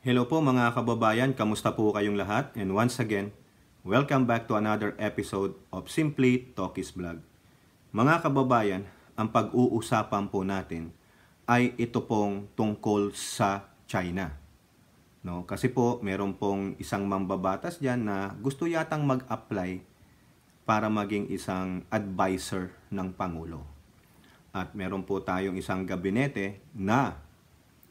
Hello po mga kababayan, kamusta po kayong lahat? And once again, welcome back to another episode of Simply Talkies Vlog. Mga kababayan, ang pag-uusapan po natin ay ito pong tungkol sa China. No, kasi po meron pong isang mambabatas diyan na gusto yatang mag-apply para maging isang advisor ng Pangulo. At meron po tayong isang gabinete na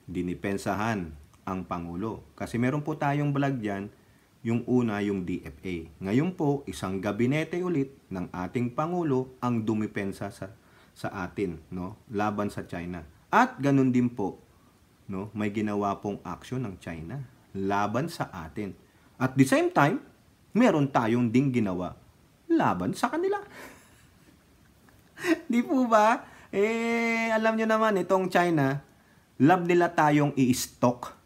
dinipensahan ang Pangulo. Kasi meron po tayong vlog dyan, yung una yung DFA. Ngayon po, isang gabinete ulit ng ating Pangulo ang dumipensa sa atin, no? Laban sa China. At ganun din po, no? May ginawa pong action ng China laban sa atin. At the same time, meron tayong ding ginawa laban sa kanila. Di po ba? Alam nyo naman, itong China, love nila tayong i-stock.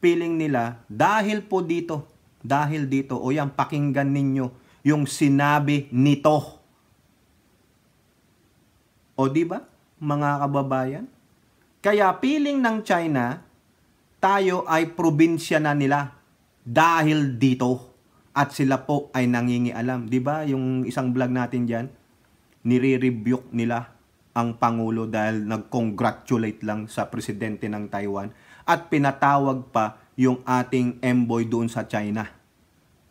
Feeling nila, dahil dito, o yan, pakinggan ninyo yung sinabi nito. O di ba, mga kababayan? Kaya feeling ng China, tayo ay probinsya na nila dahil dito. At sila po ay nangingialam. Di ba, yung isang vlog natin dyan, nire-rebuke nila ang Pangulo dahil nag-congratulate lang sa presidente ng Taiwan at pinatawag pa yung ating envoy doon sa China.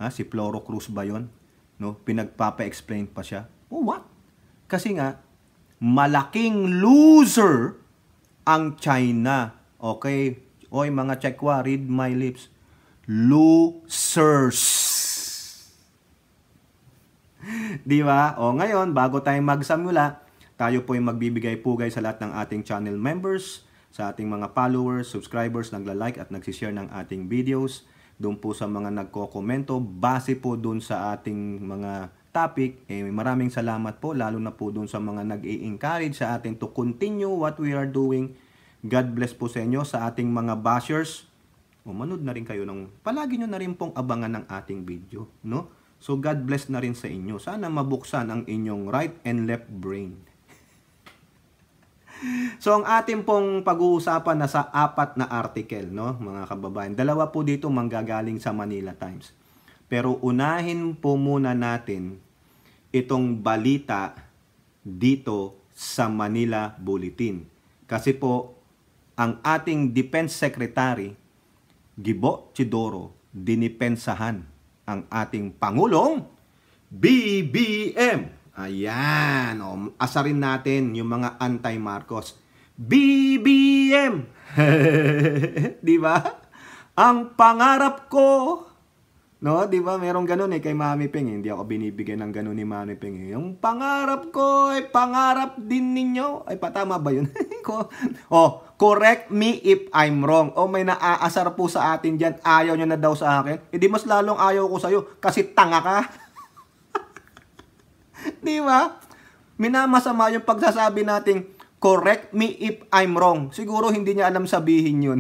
Si Floro Cruz ba yun? No? Pinagpapa-explain pa siya. Oh, what? Kasi nga, malaking loser ang China. Okay? Oy, mga Chekwa, read my lips. Losers. Di ba? O ngayon, bago tayo magsamula, tayo po ay magbibigay-pugay sa lahat ng ating channel members, sa ating mga followers, subscribers, nagla-like at nagsishare ng ating videos. Doon po sa mga nagko-komento, base po doon sa ating mga topic. Maraming salamat po, lalo na po doon sa mga nag-i-encourage sa atin to continue what we are doing. God bless po sa inyo, sa ating mga bashers. Manood na rin kayo palagi nyo na rin pong abangan ng ating video, no? So God bless na rin sa inyo. Sana mabuksan ang inyong right and left brain. So, ang ating pong pag-uusapan na sa 4 na article, no, mga kababayan. Dalawa po dito manggagaling sa Manila Times. Pero unahin po muna natin itong balita dito sa Manila Bulletin. Kasi po, ang ating Defense Secretary, Gibo Teodoro, dinipensahan ang ating Pangulong BBM. Ayan, asarin natin yung mga anti-Marcos. BBM! Di ba? Ang pangarap ko. No, di ba? Merong ganun kay Mami Ping. Hindi ako binibigyan ng ganun ni Mami Ping. Yung pangarap ko ay pangarap din ninyo. Ay, patama ba yun? Correct me if I'm wrong. May naaasar po sa atin dyan. Ayaw nyo na daw sa akin. Di mas lalong ayaw ko sa'yo kasi tanga ka. Di ba? Minamasama yung pagsasabi nating correct me if I'm wrong. Siguro hindi niya alam sabihin yun.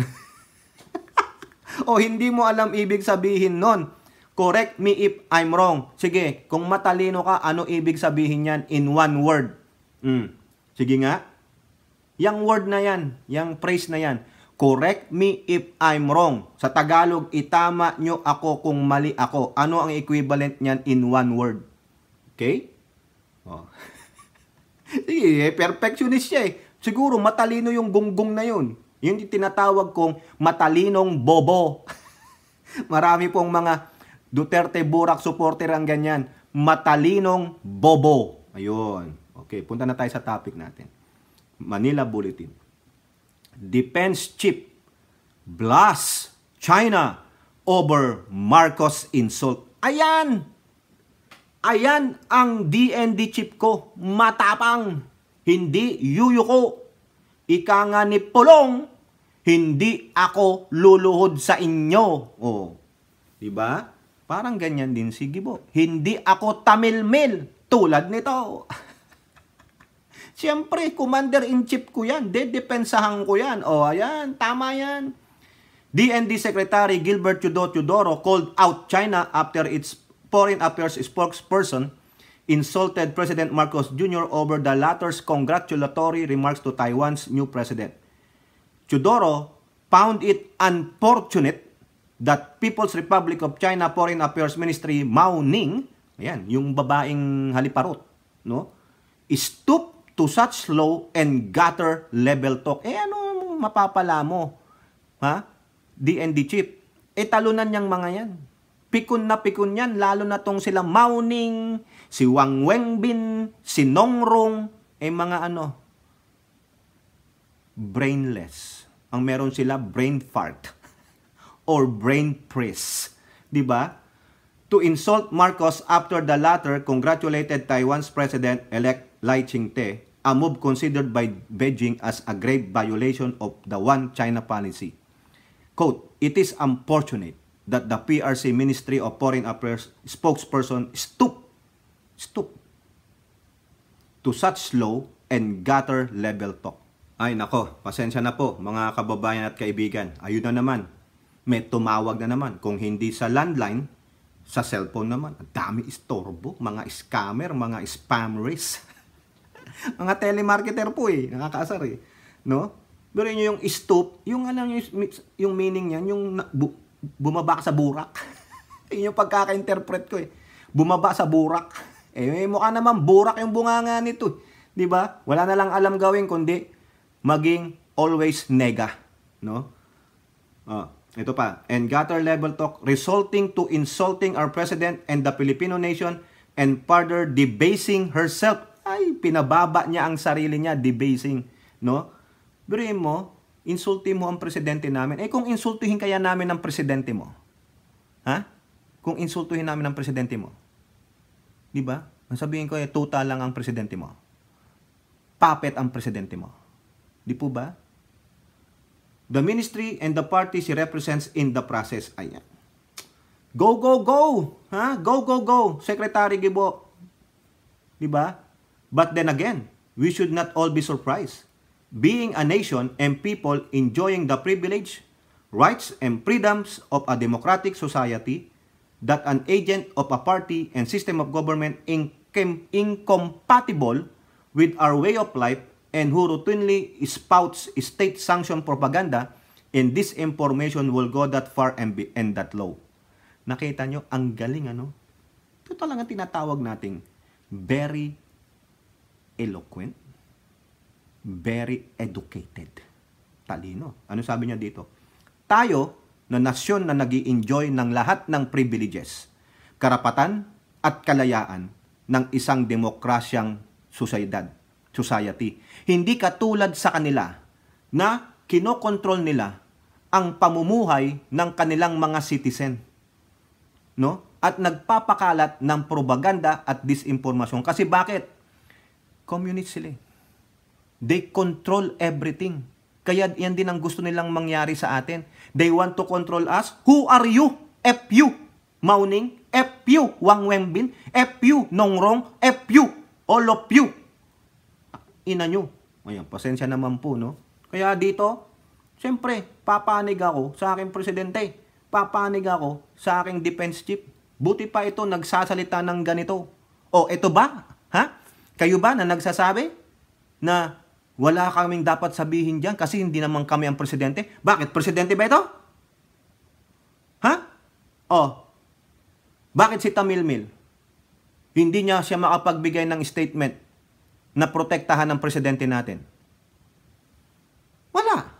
O hindi mo alam ibig sabihin nun. Correct me if I'm wrong. Sige, kung matalino ka, ano ibig sabihin yan in one word? Sige nga. Yang word na yan, yang phrase na yan. Correct me if I'm wrong. Sa Tagalog, itama nyo ako kung mali ako. Ano ang equivalent niyan in one word? Okay? Sige, perfectionist siya Siguro matalino yung gunggong na yun. Yun yung tinatawag kong matalinong bobo. Marami pong mga Duterte Burak supporter ang ganyan. Matalinong bobo. Ayun. Okay, punta na tayo sa topic natin. Manila Bulletin. Defense Chief blasts China over Marcos insult. Ayan! Ayan ang DND chief ko, matapang, hindi yuyuko. Ika nga ni Pulong, hindi ako luluhod sa inyo. Di ba? Parang ganyan din si Gibo. Hindi ako tamilmil tulad nito. Siyempre, commander-in-chief ko yan. Dedepensahan ko yan. Ayan, tama yan. DND Secretary Gilbert Teodoro called out China after its Foreign Affairs spokesperson insulted President Marcos Jr. over the latter's congratulatory remarks to Taiwan's new president. Teodoro found it unfortunate that People's Republic of China Foreign Affairs Ministry Mao Ning, ayan, yung babaeng haliparot, no? Stoop to such low and gutter level talk. Ano mapapala mo? Ha? DND chief. Talunan niyang mga yan. Pikon na pikon yan, lalo na tong sila Mao Ning, si Wang Wenbin, si Nongrong, mga brainless. Ang meron sila brain fart or brain freeze, 'di ba? To insult Marcos after the latter congratulated Taiwan's President-elect Lai Ching-te, a move considered by Beijing as a grave violation of the One China policy. Quote, "It is unfortunate that the PRC Ministry of Foreign Affairs spokesperson stoop to such low and gutter level talk." Ay nako, pasensya na po mga kababayan at kaibigan. Ayun na naman, may tumawag na naman. Kung hindi sa landline, sa cellphone naman. Ang dami istorbo, mga scammer, mga spammers. Mga telemarketer po nakakaasar no? Pero yun yung stoop, yung yung meaning niyan, yung bumaba sa burak. Yun yung pagkaka-interpret ko Bumaba sa burak. Mukha naman burak yung bunganga nito. 'Di ba? Wala na lang alam gawin kundi maging always nega, no? Ito pa. And gutter level talk resulting to insulting our president and the Filipino nation and further debasing herself. Ay, pinababa niya ang sarili niya, debasing, no? Biruin mo, insulti mo ang presidente namin. Kung insultuhin kaya namin ang presidente mo, ha? Kung insultuhin namin ang presidente mo, di ba? Sabihin ko, tuta lang ang presidente mo. Puppet ang presidente mo. Di po ba? The ministry and the party she represents in the process. Ayan. Go, go, go! Ha? Go, go, go! Secretary Gibo. Di ba? But then again, we should not all be surprised. Being a nation and people enjoying the privilege, rights, and freedoms of a democratic society, that an agent of a party and system of government incompatible with our way of life and who routinely spouts state-sanctioned propaganda and disinformation will go that far and that low. Nakita nyo, ang galing Ito talagang tinatawag nating very eloquent, very educated. Talino. Ano sabi niya dito? Tayo, na nasyon na nag-i-enjoy ng lahat ng privileges, karapatan at kalayaan ng isang demokrasyang society. Hindi katulad sa kanila na kinokontrol nila ang pamumuhay ng kanilang mga citizen. No? At nagpapakalat ng propaganda at disinformasyon. Kasi bakit? Communist sila. They control everything. Kaya yan din ang gusto nilang mangyari sa atin. They want to control us. Who are you? F.U. Mao Ning. F.U. Wang Wenbin. F.U. Nongrong. F.U. All of you. Ina nyo. Ayan, pasensya naman po, no? Kaya dito, siyempre, papanig ako sa aking presidente. Papanig ako sa aking defense chief. Buti pa ito nagsasalita ng ganito. O, ito ba? Ha? Kayo ba na nagsasabi na wala kaming dapat sabihin dyan kasi hindi naman kami ang presidente? Bakit? Presidente ba ito? Ha? O, bakit si Tamilmil? Hindi niya siya makapagbigay ng statement na protektahan ng presidente natin. Wala.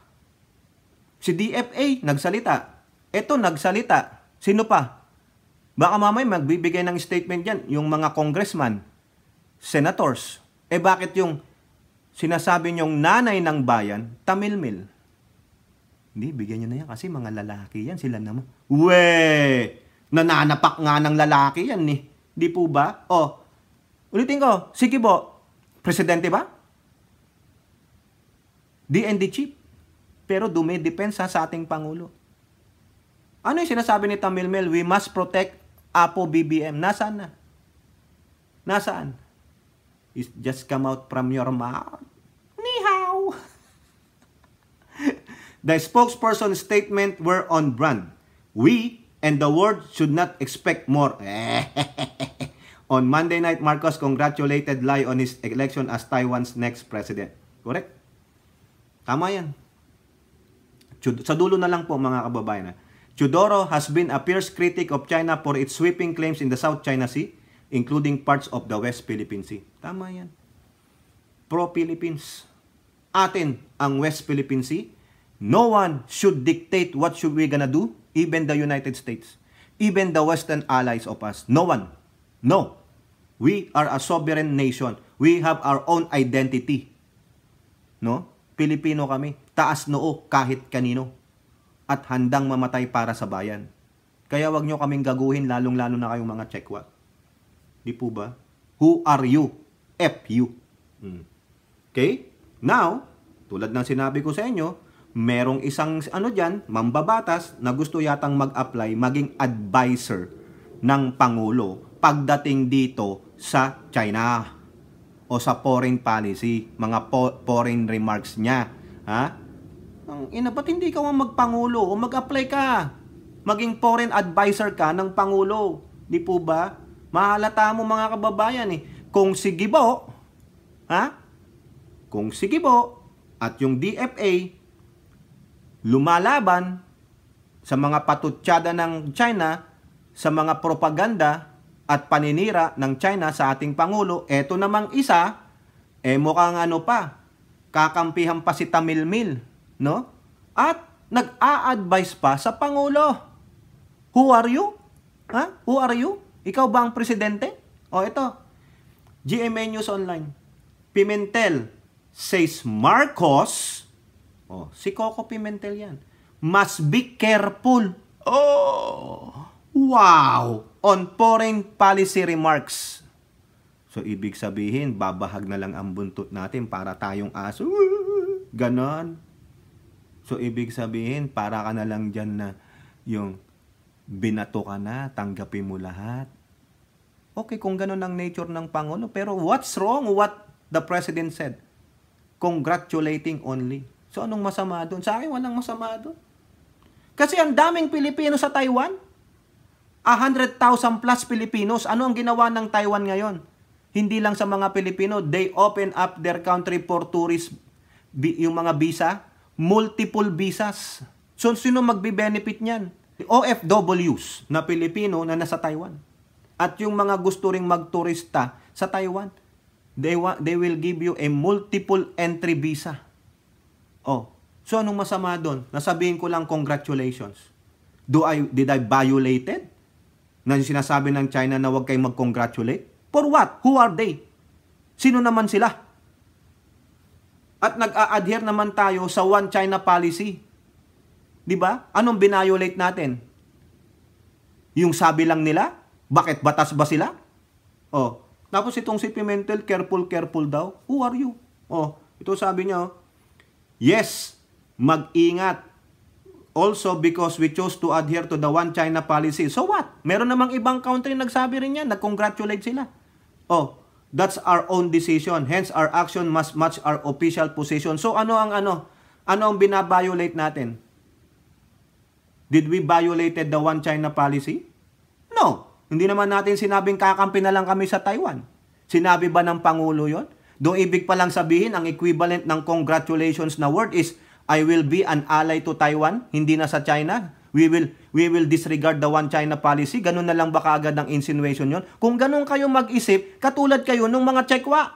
Si DFA nagsalita. Ito nagsalita. Sino pa? Baka mamay magbibigay ng statement dyan yung mga congressman, senators. Bakit yung sinasabi niyong nanay ng bayan, Tamilmil? Hindi, bigyan niyo na yan kasi mga lalaki yan. Sila naman. Nananapak nga ng lalaki yan Di po ba? O, ulitin ko. Sige po. Presidente ba? DND chief. Pero dumidepensa sa ating Pangulo. Ano yung sinasabi ni Tamilmil? We must protect Apo BBM. Nasaan na? Nasaan? It just come out from your mouth. Ni hao. The spokesperson statement were on brand. We and the world should not expect more. On Monday night, Marcos congratulated Lai on his election as Taiwan's next president. Correct? Tama yan. Sa dulo na lang po mga kababayan. Teodoro has been a fierce critic of China for its sweeping claims in the South China Sea, including parts of the West Philippine Sea. Tama yan. Pro-Philippines. Atin ang West Philippine Sea. No one should dictate what should we gonna do, even the United States, even the Western allies of us. No one. No. We are a sovereign nation. We have our own identity. No? Pilipino kami. Taas noo kahit kanino. At handang mamatay para sa bayan. Kaya wag nyo kaming gaguhin, lalong-lalo na kayong mga Chekwa. Di po ba? Who are you? F-you. Okay? Now, tulad ng sinabi ko sa inyo, merong isang dyan, mambabatas na gusto yatang mag-apply, maging advisor ng Pangulo pagdating dito sa China o sa foreign policy, mga foreign remarks niya. Ha? Ba't hindi ka magpangulo o mag-apply ka? Maging foreign advisor ka ng Pangulo. Di po ba? Mahalata mo mga kababayan Kung si Gibo, Kung si Gibo at yung DFA lumalaban sa mga patutsada ng China, sa mga propaganda at paninira ng China sa ating Pangulo, eto namang isa, mukhang kakampihan pa si Tamilmil. No? At nag-a-advise pa sa Pangulo. Who are you? Who are you? Ikaw ba ang presidente? Ito. GMA News Online. Pimentel says Marcos, si Coco Pimentel yan, must be careful. Wow! On foreign policy remarks. So, ibig sabihin, babahag na lang ang buntot natin para tayong aso. Ganon. So, ibig sabihin, para ka na lang dyan na yung binato ka na, tanggapin mo lahat. Okay, kung ganun ang nature ng Pangulo. Pero what's wrong what the President said? Congratulating only. So, anong masama doon? Sa akin, walang masama doon. Kasi ang daming Pilipino sa Taiwan. 100,000 plus Filipinos. Ano ang ginawa ng Taiwan ngayon? Hindi lang sa mga Pilipino. They open up their country for tourists, yung mga visa. Multiple visas. So, sino magbe-benefit niyan? OFWs na Pilipino na nasa Taiwan. At yung mga gusto ring magturista sa Taiwan, they will give you a multiple entry visa. So anong masama doon? Nasabihin ko lang congratulations. Did I violate it? Na sinasabi ng China na huwag kayong mag-congratulate? For what? Who are they? Sino naman sila? At nag-a-adhere naman tayo sa One China policy. Di ba? Anong binayolate natin? Yung sabi lang nila? Bakit batas ba sila? Tapos itong si Pimentel, careful daw. Who are you? Ito sabi niya, yes, mag-ingat. Also because we chose to adhere to the One China policy. So what? Meron namang ibang country nagsabi rin yan, nag-congratulate sila. That's our own decision. Hence, our action must match our official position. So, ano ang binabiolate natin? Did we violated the One China policy? No. Hindi naman natin sinabing kakampi na lang kami sa Taiwan. Sinabi ba ng Pangulo yon? Doon ibig pa lang sabihin, ang equivalent ng congratulations na word is, I will be an ally to Taiwan, hindi na sa China. We will disregard the One China policy. Ganun na lang ba kaagad ang insinuation yon? Kung ganun kayo mag-isip, katulad kayo ng mga Chekwa.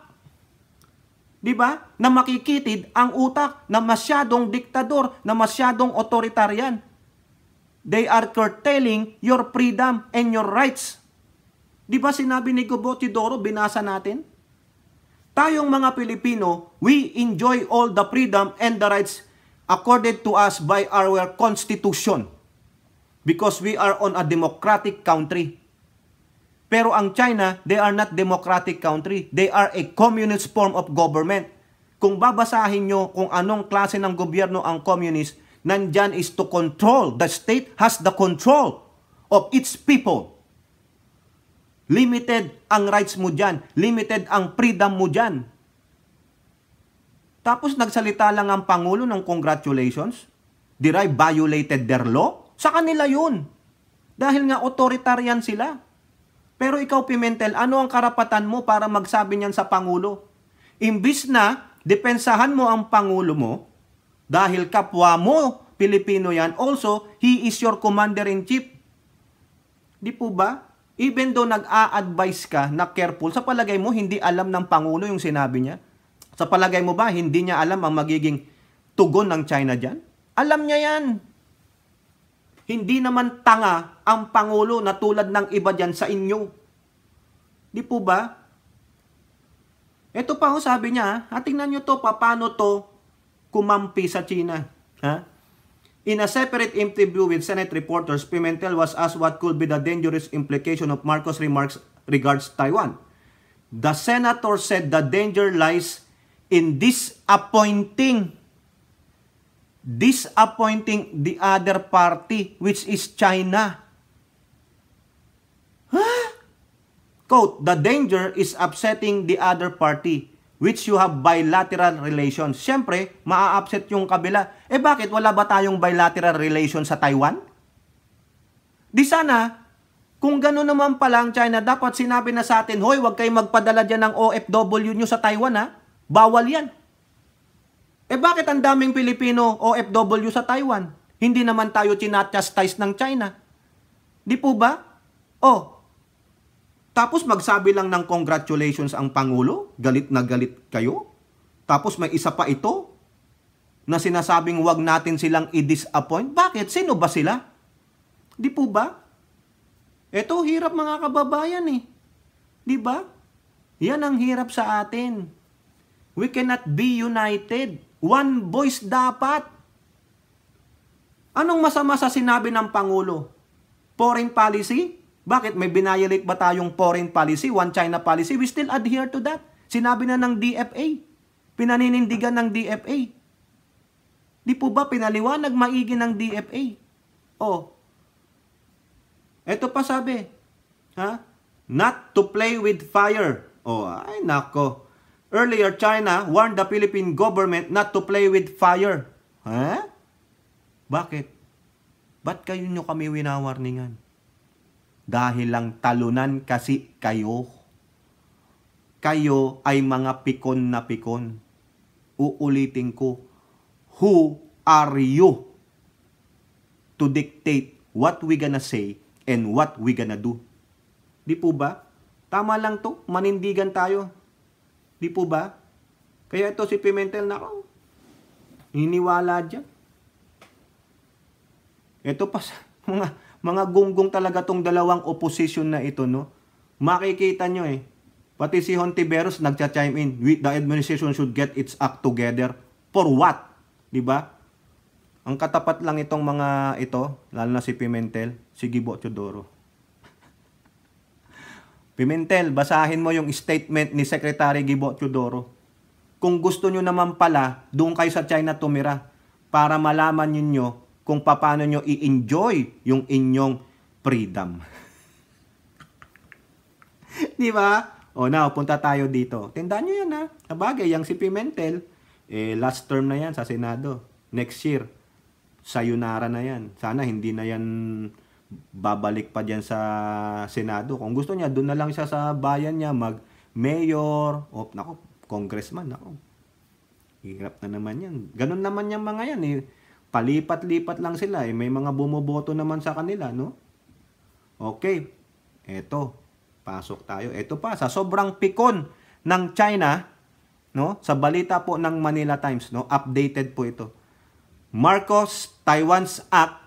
Di ba? Na makikitid ang utak na masyadong diktador, na masyadong authoritarian. They are curtailing your freedom and your rights. Di ba sinabi ni Gibo Teodoro, binasa natin? Tayong mga Pilipino, we enjoy all the freedom and the rights accorded to us by our Constitution. Because we are on a democratic country. Pero ang China, they are not democratic country. They are a communist form of government. Kung babasahin nyo kung anong klase ng gobyerno ang communist, nandyan is to control. The state has the control of its people. Limited ang rights mo dyan. Limited ang freedom mo dyan. Tapos nagsalita lang ang Pangulo ng congratulations. Did I violated their law? Sa kanila yun. Dahil nga authoritarian sila. Pero ikaw, Pimentel, ano ang karapatan mo para magsabi niyan sa Pangulo? Imbis na depensahan mo ang Pangulo mo, dahil kapwa mo Pilipino yan. Also, he is your commander-in-chief. Di po ba? Even though nag-a-advise ka na careful, sa palagay mo, hindi alam ng Pangulo yung sinabi niya? Sa palagay mo ba, hindi niya alam ang magiging tugon ng China dyan? Alam niya yan. Hindi naman tanga ang Pangulo na tulad ng iba dyan sa inyo. Di po ba? Ito pa sabi niya, tingnan nyo to, paano to kumampi sa China. In a separate interview with Senate reporters, Pimentel was asked what could be the dangerous implication of Marcos' remarks regards Taiwan. The senator said the danger lies in disappointing the other party, which is China. Quote, the danger is upsetting the other party, which you have bilateral relations. Siyempre, maa-upset yung kabila. Bakit? Wala ba tayong bilateral relations sa Taiwan? Di sana, kung gano'n naman pala ang China, dapat sinabi na sa atin, hoy, huwag kayong magpadala dyan ng OFW nyo sa Taiwan, ha? Bawal yan. Bakit ang daming Pilipino OFW sa Taiwan? Hindi naman tayo chinachastise ng China. Di po ba? Tapos magsabi lang ng congratulations ang Pangulo, galit na galit kayo. Tapos may isa pa ito, na sinasabing wag natin silang i-disappoint. Bakit? Sino ba sila? Di po ba? Ito, hirap mga kababayan eh. Di ba? Yan ang hirap sa atin. We cannot be united. One voice dapat. Anong masama sa sinabi ng Pangulo? Foreign policy? Bakit? May binayolate ba tayong foreign policy, one China policy? We still adhere to that. Sinabi na ng DFA. Pinaninindigan ng DFA. Di po ba pinaliwanag maigi ng DFA? Eto pa sabi. Not to play with fire. Ay nako. Earlier, China warned the Philippine government not to play with fire. Bakit? Ba't kayo nyo kami winawarningan? Dahil lang talunan kasi kayo. Kayo ay mga pikon na pikon. Uulitin ko, who are you to dictate what we gonna say and what we gonna do? Di po ba? Tama lang to, manindigan tayo. Di po ba? Kaya ito si Pimentel, nako, hiniwala dyan. Ito pa sa mga gunggong talaga tong dalawang opposition na ito, no? Makikita nyo pati si Hontiveros nagcha-chime in, the administration should get its act together. For what? Di ba? Ang katapat lang itong mga ito, lalo na si Pimentel, si Gibo Teodoro. Pimentel, basahin mo yung statement ni Secretary Gibo Teodoro. Kung gusto nyo naman pala, doon kayo sa China tumira para malaman nyo kung paano nyo i-enjoy yung inyong freedom. Di ba? Now, punta tayo dito. Tandaan nyo yan, ha? Sabagay, yung si Pimentel, last term na yan sa Senado. Next year, sayonara na yan. Sana hindi na yan babalik pa dyan sa Senado. Kung gusto niya, doon na lang siya sa bayan niya, mag-mayor, congressman, hirap na naman yan. Ganun naman yung mga yan, palipat-lipat lang sila, may mga bumoboto naman sa kanila, no? Okay, eto, pasok tayo. Eto pa, sa sobrang pikon ng China, no? Sa balita po ng Manila Times, no? Updated po ito. Marcos, Taiwan's Act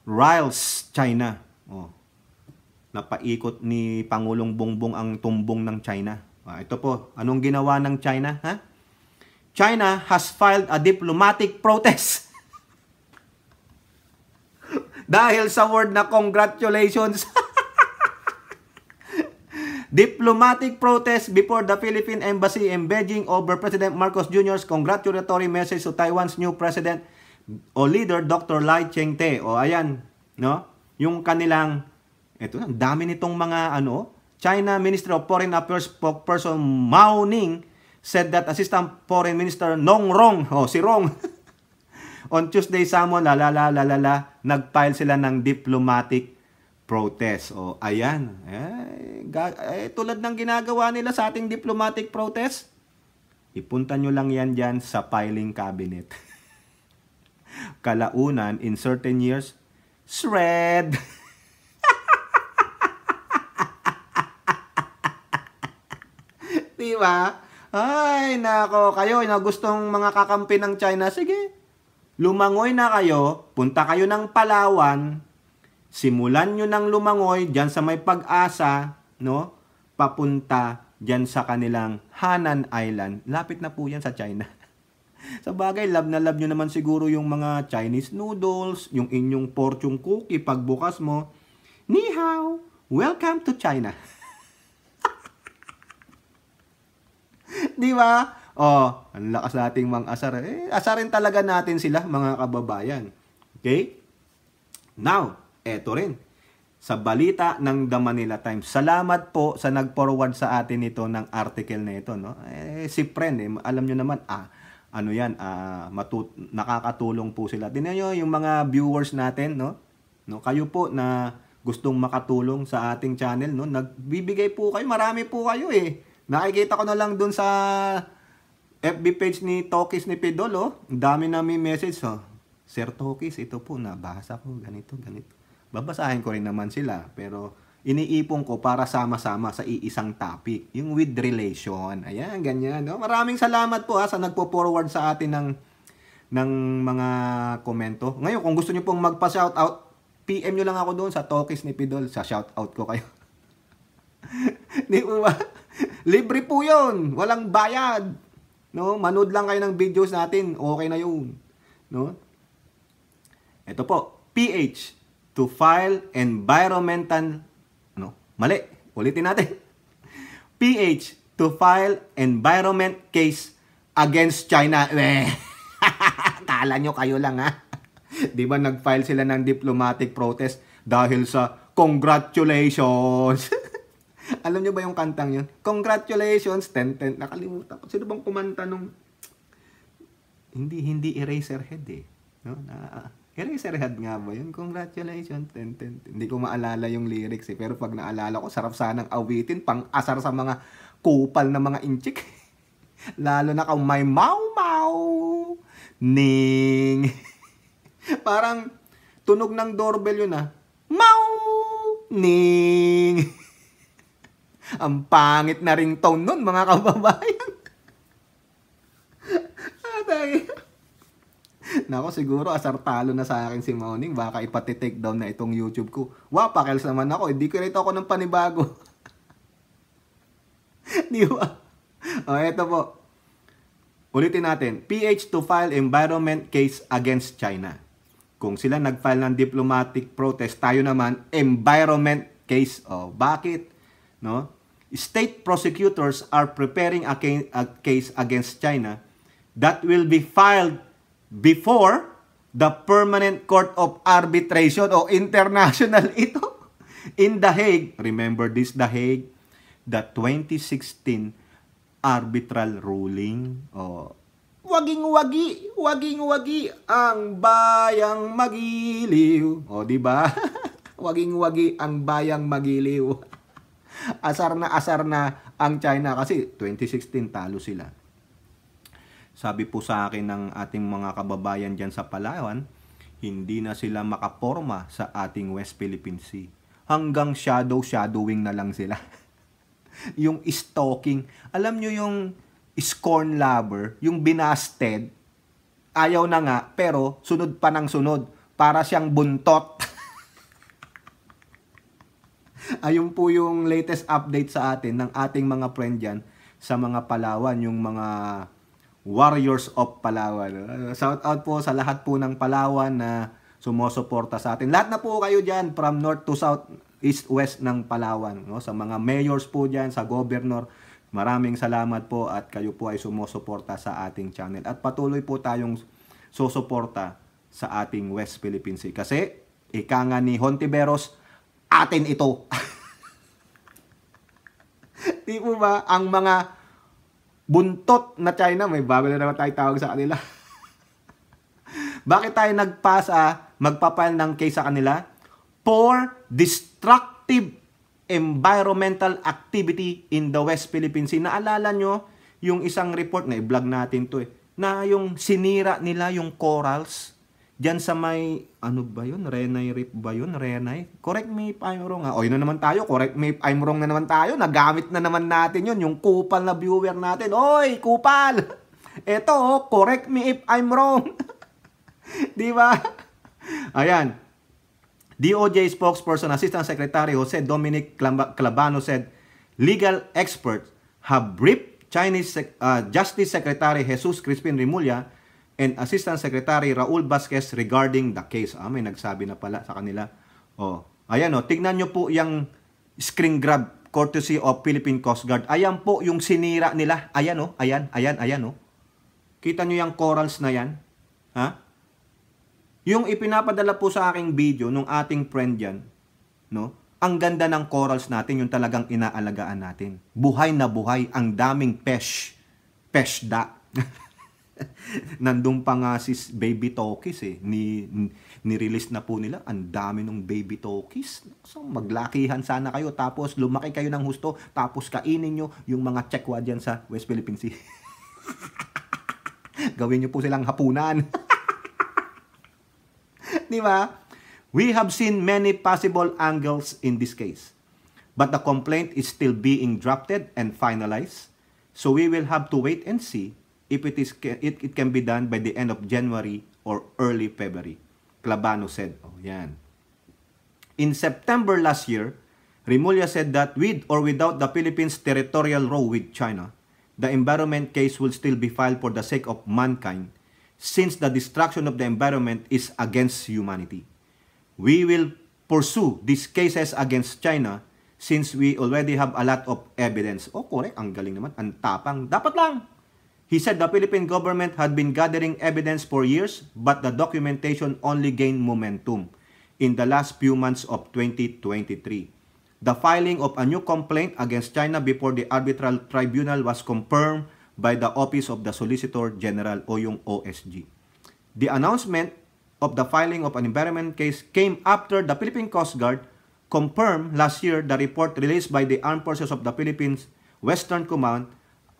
riles China. Napaikot ni Pangulong Bongbong ang tumbong ng China. Ito po, anong ginawa ng China? China has filed a diplomatic protest. Dahil sa word na congratulations. Diplomatic protest before the Philippine Embassy in Beijing over President Marcos Jr.'s congratulatory message to Taiwan's new president o leader, Dr. Lai Ching-te. Ayan, no? Yung kanilang, ang dami nitong mga, China Ministry of Foreign Affairs spokesperson Mao Ning said that Assistant Foreign Minister Nong Rong, si Rong, on Tuesday, nag-file sila ng diplomatic protest. Ayan. Tulad ng ginagawa nila sa ating diplomatic protest, ipunta nyo lang yan dyan sa filing cabinet. Kalaunan, in certain years, shred. Di ba? Ay, nako, kayo na gustong mga kakampi ng China, sige, lumangoy na kayo, punta kayo ng Palawan, simulan nyo ng lumangoy dyan sa may Pag-asa, no? Papunta dyan sa kanilang Hanan Island. Lapit na po yan sa China. Sa bagay, love na love nyo naman siguro yung mga Chinese noodles, yung inyong fortune cookie, pagbukas mo, Ni hao, welcome to China. Di ba? Oh, ang lakas nating mga asar. Asarin talaga natin sila, mga kababayan. Okay? Now, eto rin. Sa balita ng The Manila Times. Salamat po sa nag-forward sa atin ito ng article na ito, no? Si friend, alam nyo naman, ano yan, nakakatulong po sila. Tingnan nyo yung mga viewers natin, no? Kayo po na gustong makatulong sa ating channel, no? Nagbibigay po kayo, marami po kayo eh. Nakikita ko na lang dun sa FB page ni Tokis ni Pidol, oh. Ang dami namin message, oh. Sir Tokis, ito po, nabasa ko, ganito. Babasahin ko rin naman sila, pero iniipon ko para sama-sama sa iisang topic, yung with relation. Ayan, ganyan, no? Maraming salamat po sa nagpo-forward sa atin ng mga komento. Ngayon, kung gusto niyo pong magpa-shoutout, PM nyo lang ako doon sa Tokis ni Pidol, sa shoutout ko kayo. Di po ba? Libre po yun. Walang bayad. No? Manood lang kayo ng videos natin. Okay na yun. No? Ito po. PH. To file environmental... Mali. Ulitin natin. PH. To file environment case against China. Kala nyo kayo lang, ha? Di ba nag-file sila ng diplomatic protest dahil sa congratulations. Alam niyo ba yung kantang yun? Congratulations, ten. Nakalimutan ko. Sino bang kumanta nung... Hindi Eraserhead eh. No? Eraserhead nga ba yun? Congratulations, ten. Hindi ko maalala yung lyrics eh. Pero pag naalala ko, sarap sanang awitin. Pang-asar sa mga kupal na mga inchik. Lalo na kung may mau-mau. Ning. Parang tunog ng doorbell yun, ah. Mau! Ning! Ang pangit na ringtone nun, mga kababayan. Nako, siguro asar talo na sa akin si Mauning. Baka ipati-take down na itong YouTube ko. Wow, pakels naman ako. Hindi ko rin ako ng panibago. Di ba? Eto po. Ulitin natin. PH to file environment case against China. Kung sila nag-file ng diplomatic protest, tayo naman, environment case. Bakit? No? State prosecutors are preparing a case against China that will be filed before the Permanent Court of Arbitration o international ito in The Hague. Remember this, The Hague, the 2016 arbitral ruling. Waging-wagi ang bayang magiliw. Di ba? Waging-wagi ang bayang magiliw. Asar na ang China kasi 2016 talo sila. Sabi po sa akin ng ating mga kababayan dyan sa Palawan, hindi na sila makaporma sa ating West Philippine Sea. Hanggang shadowing na lang sila. Yung stalking, alam nyo yung scorn lover, yung binasted, ayaw na nga, pero sunod pa ng sunod, para siyang buntot. Ayun po yung latest update sa atin ng ating mga friend dyan sa mga Palawan, yung mga warriors of Palawan. Shout out po sa lahat po ng Palawan na sumusuporta sa atin. Lahat na po kayo dyan, from north to south, east, west ng Palawan. No? Sa mga mayors po dyan, sa governor, maraming salamat po at kayo po ay sumusuporta sa ating channel. At patuloy po tayong susuporta sa ating West Philippine Sea. Kasi, ika nga ni Hontiveros, atin ito. Di po ba, ang mga buntot na China, may bago na naman tayo tawag sa kanila. Bakit tayo magpapile ng case sa kanila? For destructive environmental activity in the West Philippine Sea. Naalala nyo yung isang report na i-vlog natin to na yung sinira nila yung corals, Diyan sa may, ano ba yun? Renai Reef ba yun? Renai? Correct me if I'm wrong. O, yun na naman tayo. Correct me if I'm wrong na naman tayo. Nagamit na naman natin yun. Yung kupal na viewer natin. Oy, kupal! Eto, correct me if I'm wrong. Di ba? Ayan. DOJ spokesperson, Assistant Secretary Jose Dominic Calabano said, legal experts have briefed Chinese Justice Secretary Jesus Crispin Remulla and Assistant Secretary Raul Vasquez regarding the case. May nagsabi na pala sa kanila. Ayan tignan nyo po yung screen grab courtesy of Philippine Coast Guard. Ayan po yung sinira nila. Ayan ayan. Kita nyo yung corals na yan? Ha? Yung ipinapadala po sa aking video nung ating friend yan, no? Ang ganda ng corals natin, yung talagang inaalagaan natin. Buhay na buhay, ang daming peshda. Nandun pa nga si Baby Tokis ni-release na po nila. Ang dami ng Baby Tokis. So, maglakihan sana kayo, tapos lumaki kayo ng husto, tapos kainin nyo yung mga chekwa dyan sa West Philippine Sea. Gawin nyo po silang hapunan. Diba? We have seen many possible angles in this case, but the complaint is still being drafted and finalized, so we will have to wait and see if it can be done by the end of January or early February, Calabano said. Yan. In September last year, Remulla said that with or without the Philippines' territorial row with China, the environment case will still be filed for the sake of mankind, since the destruction of the environment is against humanity. We will pursue these cases against China since we already have a lot of evidence. Correct. Ang galing naman. Ang tapang. Dapat lang. He said the Philippine government had been gathering evidence for years, but the documentation only gained momentum in the last few months of 2023. The filing of a new complaint against China before the arbitral tribunal was confirmed by the Office of the Solicitor General o yung OSG. The announcement of the filing of an environment case came after the Philippine Coast Guard confirmed last year the report released by the Armed Forces of the Philippines Western Command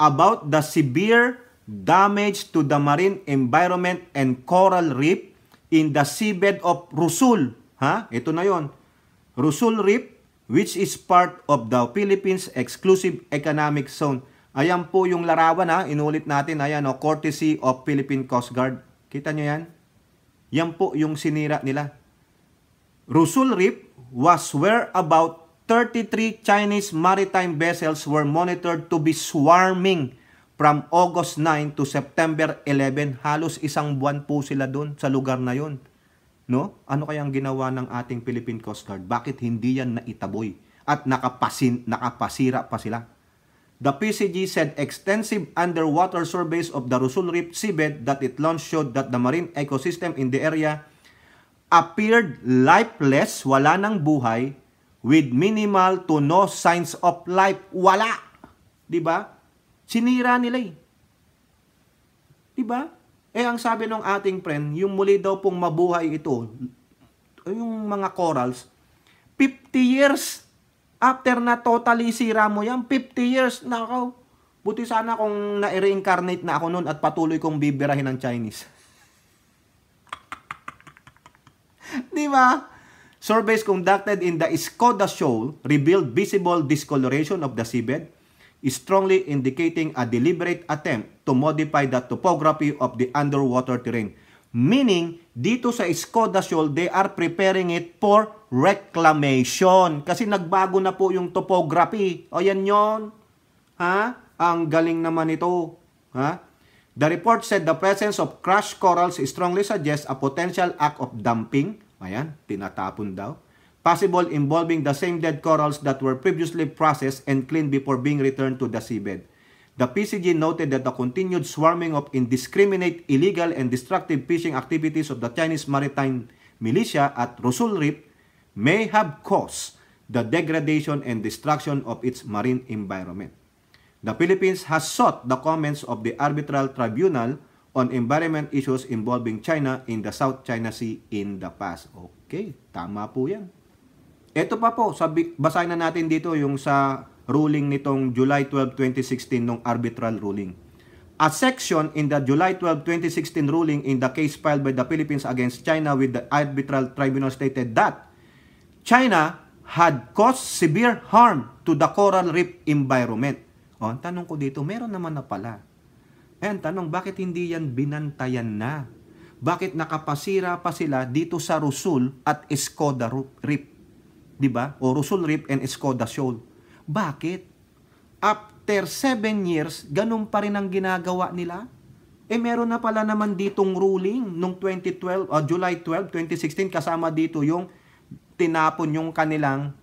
about the severe damage to the marine environment and coral reef in the seabed of Rusul. Ito na yon. Rusul Reef, which is part of the Philippines Exclusive Economic Zone. Ayan po yung larawan inulit natin, ayan courtesy of Philippine Coast Guard. Kita nyo yan? Yan po yung sinira nila. Rusul Reef was where about 33 Chinese maritime vessels were monitored to be swarming from August 9 to September 11. Halos isang buwan po sila doon sa lugar na yon. No? Ano kayang ginawa ng ating Philippine Coast Guard? Bakit hindi yan naitaboy? At nakapasira pa sila? The PCG said extensive underwater surveys of the Rusul Reef seabed that it launched showed that the marine ecosystem in the area appeared lifeless, wala nang buhay, with minimal to no signs of life. Wala! Diba? Sinira nila Diba? Ang sabi ng ating friend, yung muli daw pong mabuhay ito, yung mga corals, 50 years after na totally sira mo yan, 50 years, nakaw. Buti sana kung na-reincarnate na ako noon at patuloy kong bibirahin ng Chinese. Di ba? Surveys conducted in the Skoda Shoal revealed visible discoloration of the seabed, strongly indicating a deliberate attempt to modify the topography of the underwater terrain. Meaning, dito sa Skoda Shoal, they are preparing it for reclamation. Kasi nagbago na po yung topography. O yan yun. Ang galing naman ito. The report said the presence of crushed corals strongly suggests a potential act of dumping. Ayan, tinatapon daw. Possible involving the same dead corals that were previously processed and cleaned before being returned to the seabed. The PCG noted that the continued swarming of indiscriminate, illegal, and destructive fishing activities of the Chinese maritime militia at Rusul Reef may have caused the degradation and destruction of its marine environment. The Philippines has sought the comments of the Arbitral Tribunal on environment issues involving China in the South China Sea in the past. Okay, tama po yan. Ito pa po, basahin na natin dito yung sa ruling nitong July 12, 2016 nung arbitral ruling. A section in the July 12, 2016 ruling in the case filed by the Philippines against China with the arbitral tribunal stated that China had caused severe harm to the coral reef environment. O, ang tanong ko dito, meron naman na pala. Ang tanong, bakit hindi yan binantayan na? Bakit nakapasira pa sila dito sa Rusul at Escoda Reef? Diba? O Rusul Reef and Escoda Shoal. Bakit? After 7 years, ganun pa rin ang ginagawa nila? Meron na pala naman ditong ruling nung 2012, July 12, 2016, kasama dito yung tinapon yung kanilang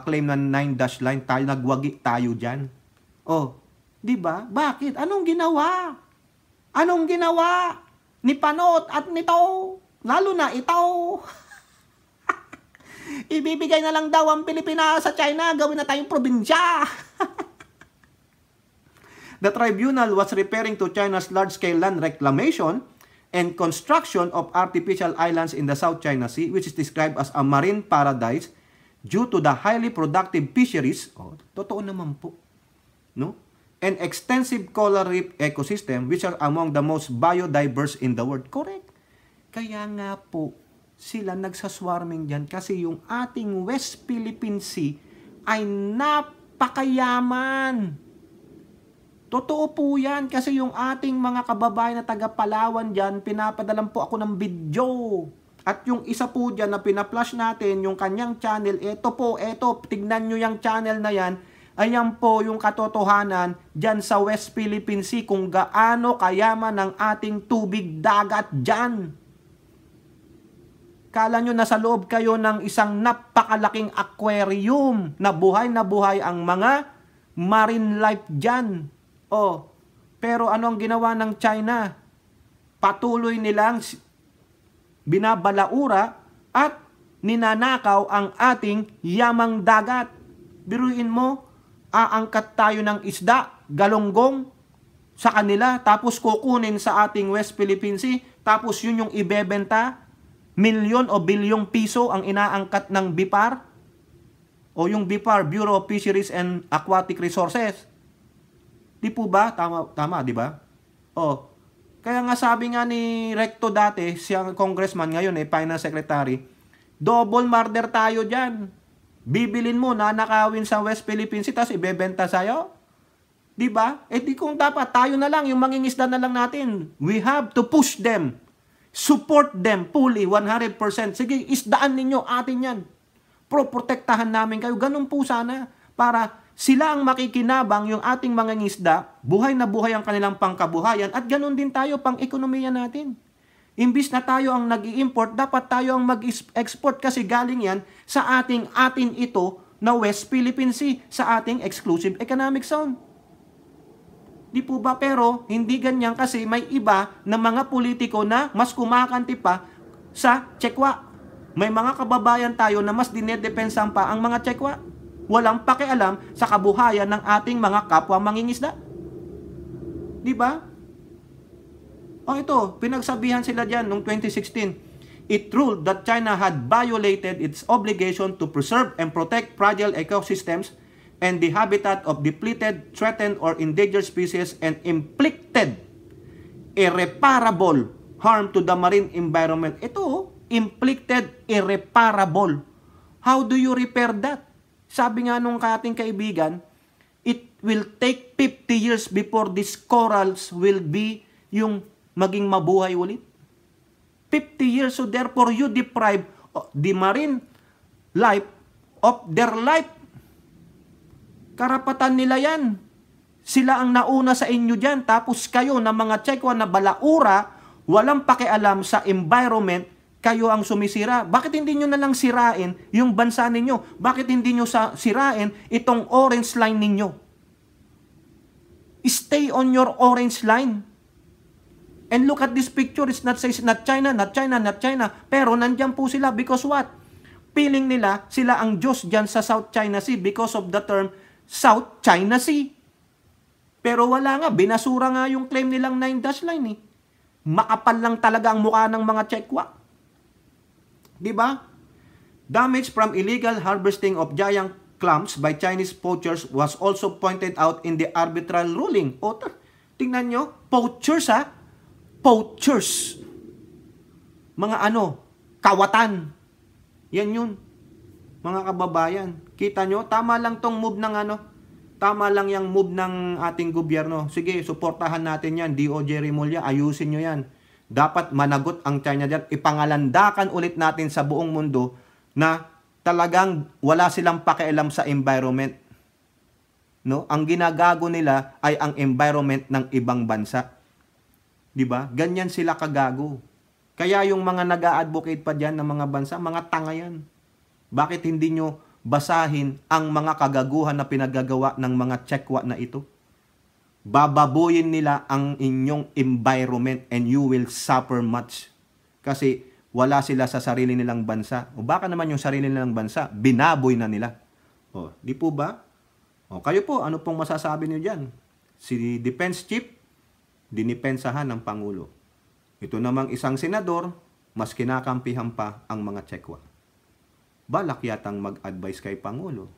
claim na 9-dash line, tayo nagwagi tayo diyan. Di ba? Bakit? Anong ginawa? Anong ginawa ni Panot at nito? Lalo na ito. Ibibigay na lang daw ang Pilipinas sa China, gawin na tayong probinsya. The tribunal was referring to China's large-scale land reclamation and construction of artificial islands in the South China Sea, which is described as a marine paradise due to the highly productive fisheries, totoo naman po, no? And extensive coral reef ecosystem, which are among the most biodiverse in the world. Correct. Kaya nga po, sila nagsaswarming dyan kasi yung ating West Philippine Sea ay napakayaman. Totoo po yan kasi yung ating mga kababayan na taga-Palawan dyan, pinapadalan po ako ng video. At yung isa po dyan na pina-flash natin, yung kanyang channel, eto, tignan nyo yung channel na yan, ayan po yung katotohanan dyan sa West Philippine Sea kung gaano kayaman ang ating tubig dagat dyan. Kala nyo nasa loob kayo ng isang napakalaking aquarium na buhay ang mga marine life dyan. Pero ano ang ginawa ng China? Patuloy nilang binabalaura at ninanakaw ang ating yamang dagat. Biruin mo, aangkat tayo ng isda, galonggong sa kanila, tapos kukunin sa ating West Philippine Sea, tapos yun yung ibebenta, milyon o bilyong piso ang inaangkat ng BIPAR o yung BIPAR, Bureau of Fisheries and Aquatic Resources. Di po ba? Tama, di ba? Kaya nga sabi nga ni Recto dati, siyang congressman ngayon finance secretary, double murder tayo dyan. Bibilin mo, nanakawin sa West Philippine Sea, tapos ibebenta sa'yo. Di ba? Di kung dapat, tayo na lang, yung mangingisda na lang natin. We have to push them. Support them fully, 100%. Sige, isdaan ninyo, atin yan. Protektahan namin kayo. Ganun po sana. Para sila ang makikinabang, yung ating mga ngisda, buhay na buhay ang kanilang pangkabuhayan, at ganun din tayo pang ekonomiya natin. Imbis na tayo ang nag-i-import, dapat tayo ang mag-export kasi galing yan sa atin ito na West Philippine Sea, sa ating exclusive economic zone. Di po ba? Pero hindi ganyan kasi may iba na mga politiko na mas kumakanti pa sa Tsekwa. May mga kababayan tayo na mas dinedepensahan pa ang mga Tsekwa. Walang pakialam sa kabuhayan ng ating mga kapwa mangingisda. Di ba? Ito, pinagsabihan sila dyan noong 2016. It ruled that China had violated its obligation to preserve and protect fragile ecosystems and the habitat of depleted, threatened, or endangered species and inflicted irreparable harm to the marine environment. Ito, inflicted irreparable. How do you repair that? Sabi nga nung ating kaibigan, it will take 50 years before these corals will be yung maging mabuhay ulit. 50 years, so therefore you deprive the marine life of their life. Karapatan nila yan. Sila ang nauna sa inyo dyan. Tapos kayo na mga Tsekwa na balaura, walang pakialam sa environment, kayo ang sumisira. Bakit hindi nyo na lang sirain yung bansa ninyo? Bakit hindi nyo sirain itong orange line ninyo? Stay on your orange line. And look at this picture. It's not says not China, not China, not China. Pero nandyan po sila because what? Feeling nila sila ang Diyos dyan sa South China Sea because of the term South China Sea. Pero wala nga, binasura nga yung claim nilang 9-dash line Makapal lang talaga ang mukha ng mga Tsekwa. Diba? Damage from illegal harvesting of giant clams by Chinese poachers was also pointed out in the arbitral ruling. Tingnan nyo, poachers ha? Poachers. Mga kawatan. Yan yun. Mga kababayan, kita nyo, tama lang tong move ng tama lang yung move ng ating gobyerno. Sige, suportahan natin yan. DOJ Remulla, ayusin nyo yan. Dapat managot ang China dyan. Ipangalandakan ulit natin sa buong mundo na talagang wala silang pakialam sa environment. No? Ang ginagago nila ay ang environment ng ibang bansa. 'Di ba? Ganyan sila kagago. Kaya yung mga nag-a-advocate pa diyan ng mga bansa, mga tanga yan. Bakit hindi nyo basahin ang mga kagaguhan na pinagagawa ng mga tsekwa na ito? Bababuyin nila ang inyong environment and you will suffer much. Kasi wala sila sa sarili nilang bansa. O baka naman yung sarili nilang bansa, binaboy na nila. O, di po ba? O, kayo po, ano pong masasabi niyo dyan? Si Defense Chief, dinipensahan ng Pangulo. Ito namang isang senador, mas kinakampihan pa ang mga tsekwa. Balak yatang mag-advise kay Pangulo.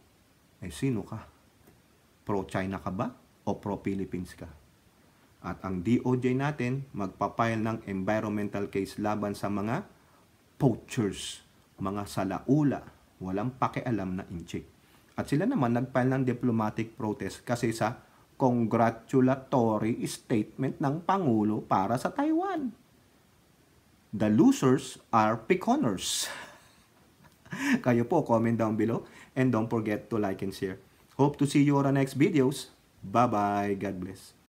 Eh, sino ka? Pro-China ka ba? O pro-Philippines ka? At ang DOJ natin, magpapile ng environmental case laban sa mga poachers, mga salaula, walang pakialam na inchik. At sila naman nag-file ng diplomatic protest kasi sa congratulatory statement ng Pangulo para sa Taiwan. The losers are peconers. Kayo po, comment down below. And don't forget to like and share. Hope to see you on the next videos. Bye-bye. God bless.